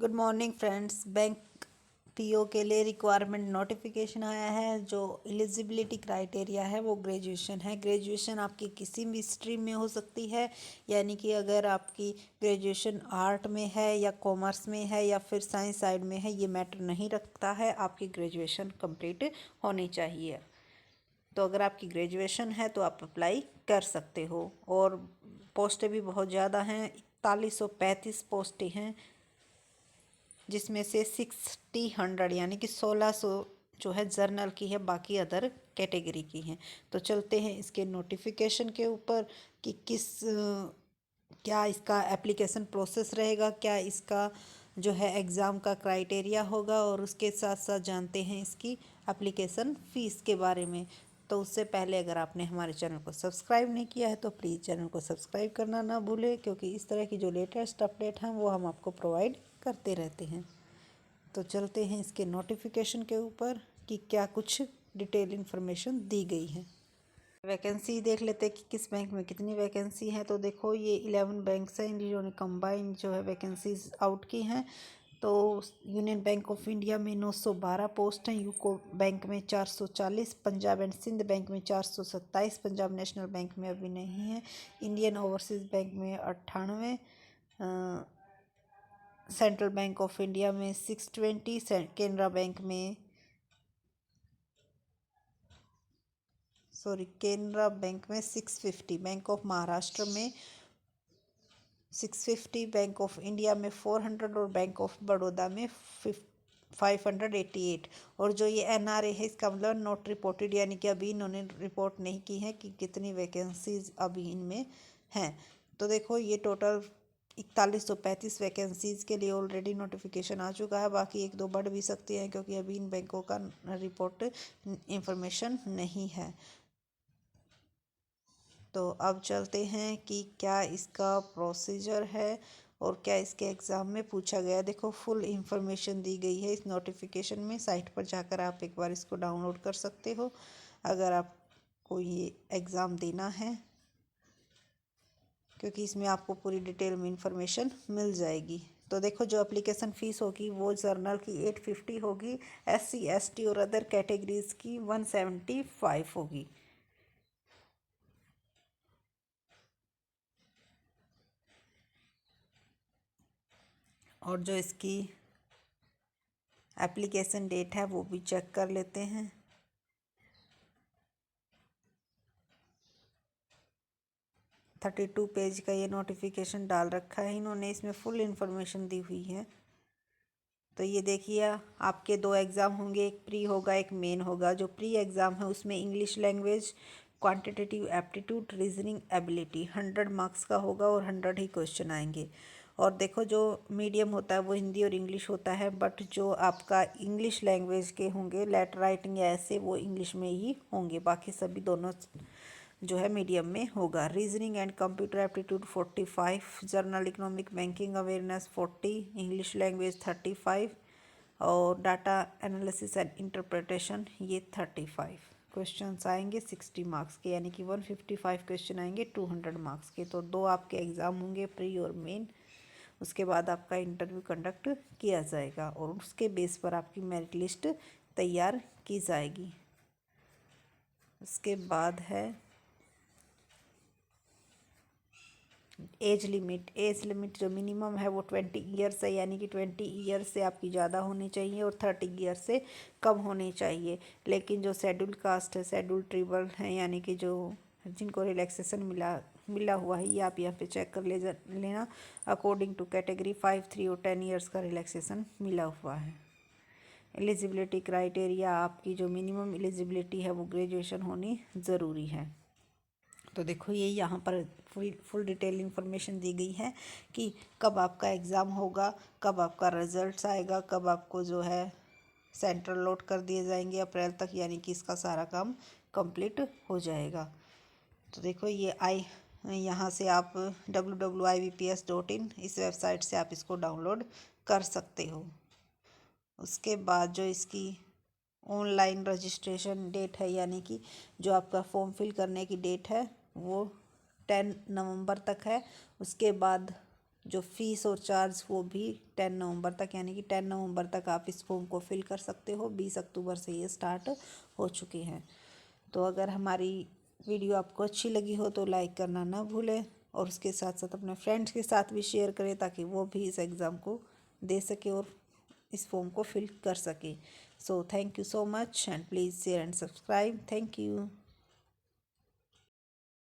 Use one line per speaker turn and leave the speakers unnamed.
Good morning friends. Bank PO के लिए requirement notification आया है। जो एलिजिबिलिटी क्राइटेरिया है वो ग्रेजुएशन है। ग्रेजुएशन आपकी किसी भी स्ट्रीम में हो सकती है, यानी कि अगर आपकी ग्रेजुएशन आर्ट में है या कॉमर्स में है या फिर साइंस साइड में है, ये मैटर नहीं रखता है। आपकी ग्रेजुएशन कंप्लीट होनी चाहिए। तो अगर आपकी ग्रेजुएशन है तो आप अप्लाई कर सकते हो। और पोस्टें भी बहुत ज़्यादा हैं, 4135 पोस्टें हैं, जिसमें से 60 यानी कि 1600 जो है जर्नल की है, बाकी अदर कैटेगरी की हैं। तो चलते हैं इसके नोटिफिकेशन के ऊपर कि क्या इसका एप्लीकेशन प्रोसेस रहेगा, क्या इसका जो है एग्ज़ाम का क्राइटेरिया होगा, और उसके साथ साथ जानते हैं इसकी एप्लीकेशन फ़ीस के बारे में। तो उससे पहले अगर आपने हमारे चैनल को सब्सक्राइब नहीं किया है तो प्लीज़ चैनल को सब्सक्राइब करना ना भूलें, क्योंकि इस तरह की जो लेटेस्ट अपडेट हैं वो हम आपको प्रोवाइड करते रहते हैं। तो चलते हैं इसके नोटिफिकेशन के ऊपर कि क्या कुछ डिटेल इन्फॉर्मेशन दी गई है। वैकेंसी देख लेते हैं कि किस बैंक में कितनी वैकेंसी है। तो देखो, ये 11 बैंक्स हैं जिन्होंने कंबाइन जो है वैकेंसीज आउट की हैं। तो यूनियन बैंक ऑफ इंडिया में 912 पोस्ट हैं, यूको बैंक में 440, पंजाब एंड सिंध बैंक में 427, पंजाब नेशनल बैंक में अभी नहीं है, इंडियन ओवरसीज़ बैंक में 98, सेंट्रल बैंक ऑफ इंडिया में 620, केनरा बैंक में केनरा बैंक में 650, बैंक ऑफ महाराष्ट्र में 650, बैंक ऑफ इंडिया में 400 और बैंक ऑफ बड़ौदा में 588। और जो ये NRA है, इसका मतलब नॉट रिपोर्टेड, यानी कि अभी इन्होंने रिपोर्ट नहीं की है कि कितनी वैकेंसीज अभी इनमें हैं। तो देखो, ये टोटल 4135 वैकेंसीज़ के लिए ऑलरेडी नोटिफिकेशन आ चुका है। बाकी एक दो बढ़ भी सकती हैं, क्योंकि अभी इन बैंकों का रिपोर्ट इंफॉर्मेशन नहीं है। तो अब चलते हैं कि क्या इसका प्रोसीजर है और क्या इसके एग्ज़ाम में पूछा गया। देखो, फुल इंफॉर्मेशन दी गई है इस नोटिफिकेशन में। साइट पर जाकर आप एक बार इसको डाउनलोड कर सकते हो अगर आपको ये एग्ज़ाम देना है, क्योंकि इसमें आपको पूरी डिटेल में इंफॉर्मेशन मिल जाएगी। तो देखो, जो एप्लीकेशन फ़ीस होगी वो जर्नल की 850 होगी, SC ST और अदर कैटेगरीज़ की 175 होगी। और जो इसकी एप्लीकेशन डेट है वो भी चेक कर लेते हैं। थर्टी 32 पेज का ये नोटिफिकेशन डाल रखा है इन्होंने, इसमें फुल इंफॉर्मेशन दी हुई है। तो ये देखिए, आपके दो एग्ज़ाम होंगे, एक प्री होगा एक मेन होगा। जो प्री एग्ज़ाम है उसमें English language, quantitative aptitude, reasoning ability 100 marks का होगा और 100 ही क्वेश्चन आएंगे। और देखो, जो मीडियम होता है वो हिंदी और इंग्लिश होता है, बट जो आपका इंग्लिश लैंग्वेज के होंगे लेटर राइटिंग या ऐसे, वो इंग्लिश में ही होंगे। बाकी सभी दोनों जो है मीडियम में होगा। Reasoning and computer aptitude 45, journal economic banking awareness 40, English language 35 और डाटा एनालिसिस एंड इंटरप्रिटेशन ये 35 क्वेश्चंस आएंगे 60 मार्क्स के, यानी कि 155 क्वेश्चन आएंगे 200 मार्क्स के। तो दो आपके एग्ज़ाम होंगे, प्री और मेन। उसके बाद आपका इंटरव्यू कंडक्ट किया जाएगा और उसके बेस पर आपकी मेरिट लिस्ट तैयार की जाएगी। उसके बाद है एज लिमिट जो मिनिमम है वो 20 ईयर्स है, यानी कि 20 ईयर्स से आपकी ज़्यादा होनी चाहिए और 30 ईयर्स से कम होनी चाहिए। लेकिन जो शेड्यूल कास्ट है, शेड्यूल ट्राइबल है, यानी कि जो जिनको रिलैक्सेशन मिला हुआ है, ये आप यहाँ पे चेक कर लेना। अकॉर्डिंग टू कैटेगरी 5, 3 और 10 ईयर्स का रिलैक्सेशन मिला हुआ है। एलिजिबिलिटी क्राइटेरिया, आपकी जो मिनिमम एलिजिबिलिटी है वो ग्रेजुएशन होनी ज़रूरी है। तो देखो, ये यहाँ पर फुल डिटेल इन्फॉर्मेशन दी गई है कि कब आपका एग्ज़ाम होगा, कब आपका रिजल्ट्स आएगा, कब आपको जो है सेंटर लॉट कर दिए जाएंगे अप्रैल तक, यानी कि इसका सारा काम कंप्लीट हो जाएगा। तो देखो, ये यहाँ से आप www.ivps.in इस वेबसाइट से आप इसको डाउनलोड कर सकते हो। उसके बाद जो इसकी ऑनलाइन रजिस्ट्रेशन डेट है, यानी कि जो आपका फॉर्म फिल करने की डेट है वो 10 नवंबर तक है। उसके बाद जो फीस और चार्ज वो भी 10 नवंबर तक, यानी कि 10 नवंबर तक आप इस फॉर्म को फिल कर सकते हो। 20 अक्टूबर से ये स्टार्ट हो चुकी हैं। तो अगर हमारी वीडियो आपको अच्छी लगी हो तो लाइक करना ना भूलें, और उसके साथ साथ अपने फ्रेंड्स के साथ भी शेयर करें ताकि वो भी इस एग्ज़ाम को दे सके और इस फॉर्म को फिल कर सके। So thank you so much and please share and subscribe. Thank you.